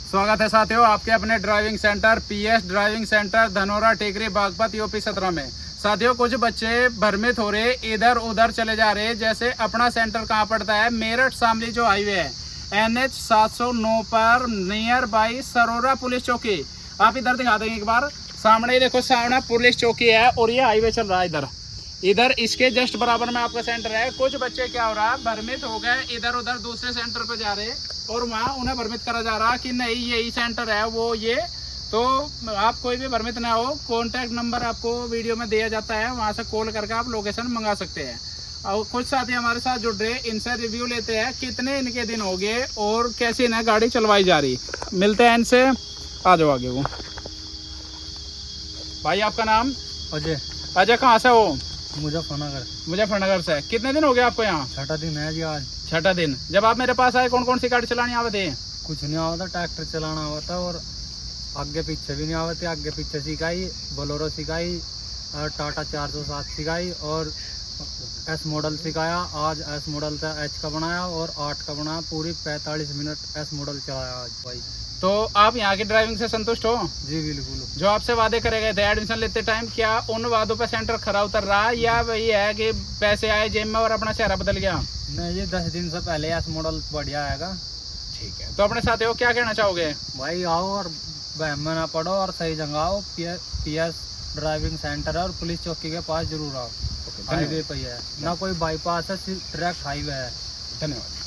स्वागत है साथियों आपके अपने driving centre PS driving centre Dhanora Tekri Baghpat UP 17 में। साथियों कुछ बच्चे भ्रमित हो रहे, इधर उधर चले जा रहे। जैसे अपना सेंटर कहाँ पड़ता है, मेरठ शामली जो हाईवे है NH 709 पर नियर बाई सरोरा पुलिस चौकी। आप इधर दिखा देंगे एक बार, सामने ही देखो, सामने पुलिस चौकी है और ये हाईवे चल रहा है इधर इसके जस्ट बराबर में आपका सेंटर है। कुछ बच्चे क्या हो रहा है, भ्रमित हो गए, इधर उधर दूसरे सेंटर पर जा रहे और वहाँ उन्हें भ्रमित करा जा रहा कि नहीं यही सेंटर है वो ये। तो आप कोई भी भ्रमित ना हो, कॉन्टैक्ट नंबर आपको वीडियो में दिया जाता है, वहाँ से कॉल करके आप लोकेशन मंगा सकते हैं। और कुछ साथी हमारे साथ जुड़ रहे, इनसे रिव्यू लेते हैं कितने इनके दिन हो गए और कैसी इन्हें गाड़ी चलवाई जा रही। मिलते हैं इनसे, आ जाओ आगे। वो भाई आपका नाम? अजय। अजय कहाँ से हो? मुजफ्फरनगर से। कितने दिन हो गए आपको यहाँ? 6ठा दिन है जी आज। 6ठा दिन। जब आप मेरे पास आए कौन कौन सी गाड़ी चलानी आवे थे? कुछ नहीं आता, ट्रैक्टर चलाना होता और आगे पीछे भी नहीं आते। आगे पीछे सिखाई, बोलेरो सिखाई, टाटा 407 सिखाई और एस मॉडल सिखाया। आज एस मॉडल था H का बनाया और 8 का बनाया। पूरी 45 मिनट एस मॉडल चलाया आज भाई। तो आप यहाँ की ड्राइविंग से संतुष्ट हो? जी बिल्कुल। जो आपसे वादे करे गए थे एडमिशन लेते टाइम, क्या उन वादों पे सेंटर खरा उतर रहा या वही है कि पैसे आए जेब में और अपना चेहरा बदल गया? नहीं, ये 10 दिन से पहले एस मॉडल बढ़िया आएगा। ठीक है, तो अपने साथियों क्या कहना चाहोगे? भाई आओ और बहम में ना पढ़ो और सही जगह आओ। पीएस ड्राइविंग सेंटर है और पुलिस चौकी के पास जरूर आओ। हाईवे पे है ना, कोई बाईपास है, सिर्फ डायरेक्ट हाईवे है। धन्यवाद।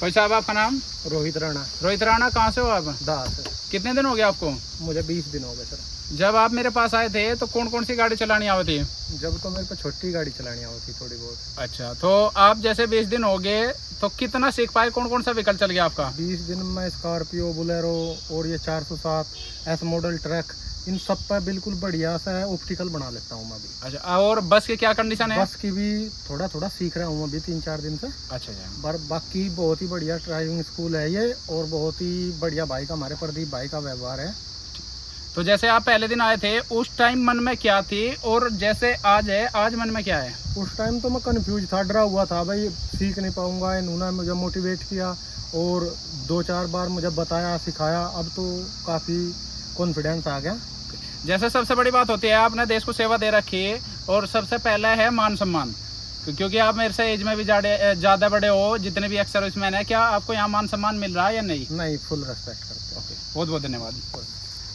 भाई साहब आपका नाम? रोहित राणा। रोहित राणा, कहाँ से हो आप? दास। कितने दिन हो गए आपको? मुझे 20 दिन हो गए सर। जब आप मेरे पास आए थे तो कौन कौन सी गाड़ी चलानी आती थी? जब तो मेरे को छोटी गाड़ी चलानी आती थोड़ी बहुत। अच्छा, तो आप जैसे 20 दिन हो गए तो कितना सीख पाए, कौन कौन सा व्हीकल चल गया आपका? 20 दिन में स्कॉर्पियो, बोलेरो और ये 407 एस मॉडल ट्रक, इन सब पर बिल्कुल बढ़िया सा है ऑप्टिकल बना लेता हूँ मैं भी। अच्छा, और बस की क्या कंडीशन है? बस की भी थोड़ा थोड़ा सीख रहा हूँ अभी 3-4 दिन से। अच्छा अच्छा। पर बाकी बहुत ही बढ़िया ड्राइविंग स्कूल है ये और बहुत ही बढ़िया भाई का, हमारे प्रदीप भाई का व्यवहार है। तो जैसे आप पहले दिन आए थे उस टाइम मन में क्या थी और जैसे आज है, आज मन में क्या है? उस टाइम तो मैं कंफ्यूज था, डरा हुआ था भाई, सीख नहीं पाऊंगा। इन्होंने मुझे मोटिवेट किया और 2-4 बार मुझे बताया, सिखाया। अब तो काफ़ी कॉन्फिडेंस आ गया। जैसे सबसे बड़ी बात होती है, आपने देश को सेवा दे रखी है और सबसे पहला है मान सम्मान, क्योंकि आप मेरे से एज में भी ज़्यादा बड़े हो, जितने भी एक्स सर्विसमैन है। क्या आपको यहाँ मान सम्मान मिल रहा है या नहीं? नहीं, फुल रेस्पेक्ट करते हैं। ओके, बहुत बहुत धन्यवाद।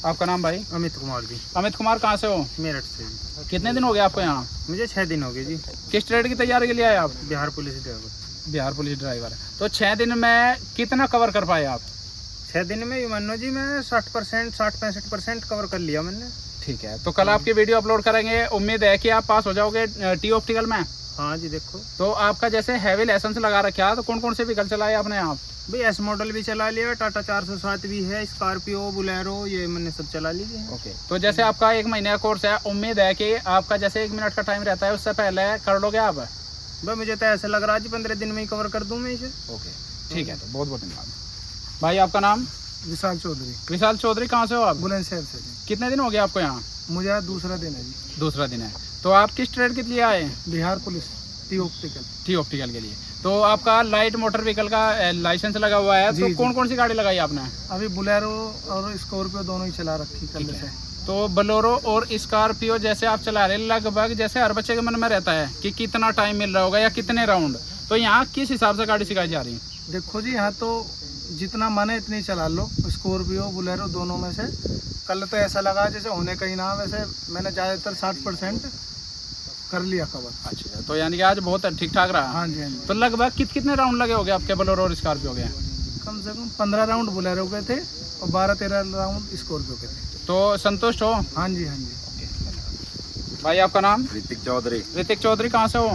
आपका नाम भाई? अमित कुमार जी। अमित कुमार, कहाँ से हो? मेरठ से जी। कितने दिन हो गए आपको यहाँ? मुझे 6 दिन हो गए जी। किस ट्रेड की तैयारी के लिए आए आप? Bihar police driver. Bihar police driver. तो 6 दिन में कितना कवर कर पाए आप? 6 दिन में मानो जी मैं 60%, 60-65% कवर कर लिया मैंने। ठीक है, तो कल आपकी वीडियो अपलोड करेंगे, उम्मीद है कि आप पास हो जाओगे टी ऑप्टिकल में। हाँ जी। देखो तो आपका जैसे हैवी लाइसेंस लगा रखा है, तो कौन कौन से व्हीकल चलाए आपने? आप भाई एस मॉडल भी चला लिया, टाटा 407 भी है, स्कॉर्पियो, बोलेरो, ये मैंने सब चला लिए। ओके, तो जैसे आपका 1 महीने का कोर्स है, उम्मीद है कि आपका जैसे 1 मिनट का टाइम रहता है उससे पहले कर लोगे आप? भाई मुझे तो ऐसा लग रहा है जी 15 दिन में ही कवर कर दूँ मैं इसे। ओके, ठीक है, तो बहुत बहुत धन्यवाद। भाई आपका नाम? विशाल चौधरी। विशाल चौधरी, कहाँ से हो आप? बुलंदशहर से जी। कितने दिन हो गए आपको यहाँ? मुझे आज दूसरा दिन है जी। दूसरा दिन है। तो आप किस ट्रेड के लिए आए? बिहार पुलिस टी ऑप्टिकल के लिए। तो आपका लाइट मोटर व्हीकल का लाइसेंस लगा हुआ है, तो कौन कौन सी गाड़ी लगाई आपने? अभी बोलेरो और स्कॉर्पियो दोनों ही चला रखी कल से। तो बोलेरो और स्कॉर्पियो जैसे आप चला रहे, लगभग जैसे हर बच्चे के मन में रहता है कि कितना टाइम मिल रहा होगा या कितने राउंड, तो यहाँ किस हिसाब से गाड़ी सिखाई जा रही है? देखो जी, यहाँ तो जितना मन है इतनी चला लो, स्कॉर्पियो बोलेरो दोनों में से। कल तो ऐसा लगा जैसे होने कहीं ना, वैसे मैंने ज़्यादातर 60% कर लिया कवर। अच्छा, तो यानी कि आज बहुत ठीक ठाक रहा। हाँ जी, हाँ जी। तो लगभग कितने राउंड लगे होंगे आपके बोलेरो और स्कॉर्पियो के? कम से कम 15 राउंड बोलेरो के थे और 12-13 राउंड स्कॉर्पियो के थे। तो संतुष्ट हो? हाँ जी, हाँ जी। भाई आपका नाम? ऋतिक चौधरी। ऋतिक चौधरी, कहाँ से हो?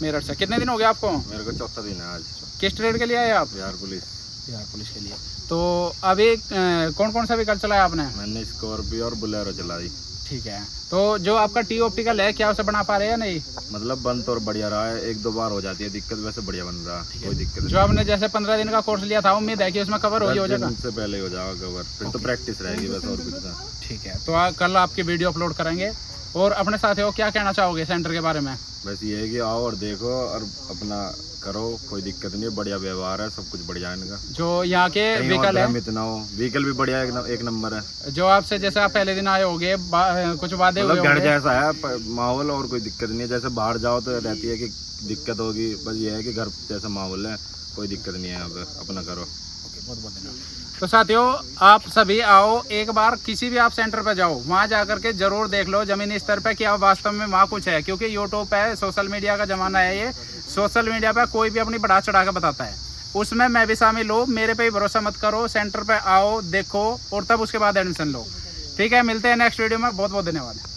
मेरठ से। कितने दिन हो गए आपको? मेरे को 4था दिन है आज। किस ट्रेड के लिए आए आप? बिहार पुलिस के लिए। तो अभी कौन कौन सा व्हीकल चलाया आपने? मैंने स्कॉर्पियो और बोलेरो चलाई। ठीक है, तो जो आपका टी ऑप्टिकल है, क्या उसे बना पा रहे हैं या नहीं? मतलब बन तो और बढ़िया रहा है, 1-2 बार हो जाती है दिक्कत, वैसे बढ़िया बन रहा है, कोई दिक्कत नहीं। जो आपने जैसे 15 दिन का कोर्स लिया था, उम्मीद है कि उसमें कवर हो जाएगा? से पहले हो जाएगा कवर, फिर तो प्रैक्टिस रहेगी बस, और कुछ ना। ठीक है, तो कल आपकी वीडियो अपलोड करेंगे। और अपने साथियों क्या कहना चाहोगे सेंटर के बारे में? बस ये है कि आओ और देखो और अपना करो, कोई दिक्कत नहीं है, बढ़िया व्यवहार है, सब कुछ बढ़िया है इनका। जो यहाँ के कहीं और व्हीकल है, भ्रमित ना हो, व्हीकल भी बढ़िया एक नंबर है। जो आपसे जैसे आप पहले दिन आए होगे, कुछ वादे हुए मतलब घर होंगे। जैसा है माहौल, और कोई दिक्कत नहीं है। जैसे बाहर जाओ तो रहती है कि दिक्कत होगी, बस ये है कि घर जैसा माहौल है, कोई दिक्कत नहीं है। यहाँ पे अपना करो। बहुत बहुत धन्यवाद। तो साथियों, आप सभी आओ, एक बार किसी भी आप सेंटर पर जाओ, वहाँ जा करके जरूर देख लो जमीनी स्तर पर कि आप वास्तव में वहाँ कुछ है। क्योंकि यूट्यूब पे सोशल मीडिया का ज़माना है, ये सोशल मीडिया पे कोई भी अपनी बढ़ा चढ़ा कर बताता है, उसमें मैं भी शामिल हूँ। मेरे पे ही भरोसा मत करो, सेंटर पे आओ, देखो और तब उसके बाद एडमिशन लो। ठीक है, मिलते हैं नेक्स्ट वीडियो में। बहुत बहुत धन्यवाद।